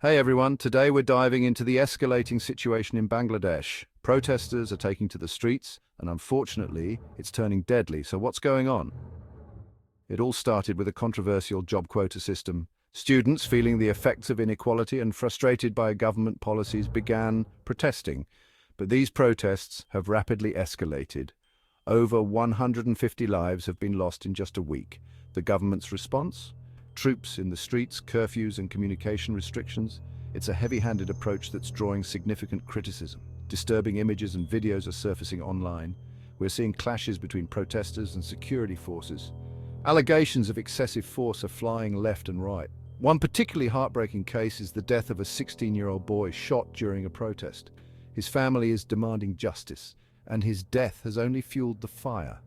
Hey everyone, today we're diving into the escalating situation in Bangladesh. Protesters are taking to the streets, and unfortunately, it's turning deadly. So what's going on? It all started with a controversial job quota system. Students, feeling the effects of inequality and frustrated by government policies, began protesting. But these protests have rapidly escalated. Over 150 lives have been lost in just a week. The government's response? Troops in the streets, curfews and communication restrictions. It's a heavy-handed approach that's drawing significant criticism. Disturbing images and videos are surfacing online. We're seeing clashes between protesters and security forces. Allegations of excessive force are flying left and right. One particularly heartbreaking case is the death of a 16-year-old boy shot during a protest. His family is demanding justice, and his death has only fueled the fire.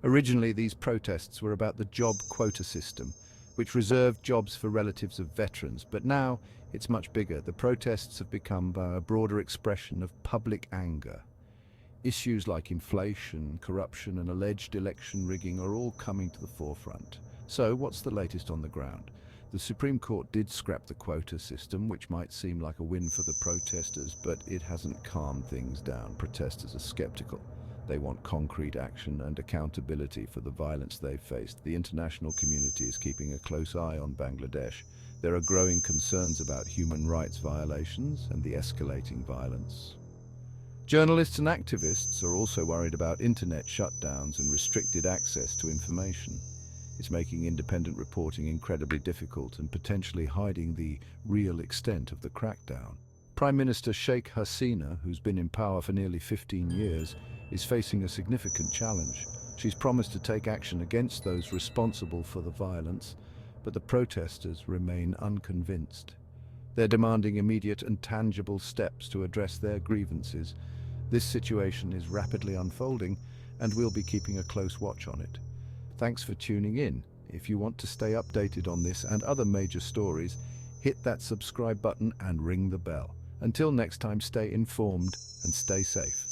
Originally, these protests were about the job quota system, which reserved jobs for relatives of veterans, but now it's much bigger. The protests have become a broader expression of public anger. Issues like inflation, corruption and alleged election rigging are all coming to the forefront. So what's the latest on the ground? The Supreme Court did scrap the quota system, which might seem like a win for the protesters, but it hasn't calmed things down. Protesters are skeptical. They want concrete action and accountability for the violence they've faced. The international community is keeping a close eye on Bangladesh. There are growing concerns about human rights violations and the escalating violence. Journalists and activists are also worried about internet shutdowns and restricted access to information. It's making independent reporting incredibly difficult and potentially hiding the real extent of the crackdown. Prime Minister Sheikh Hasina, who's been in power for nearly 15 years, is facing a significant challenge. She's promised to take action against those responsible for the violence, but the protesters remain unconvinced. They're demanding immediate and tangible steps to address their grievances. This situation is rapidly unfolding, and we'll be keeping a close watch on it. Thanks for tuning in. If you want to stay updated on this and other major stories, hit that subscribe button and ring the bell. Until next time, stay informed and stay safe.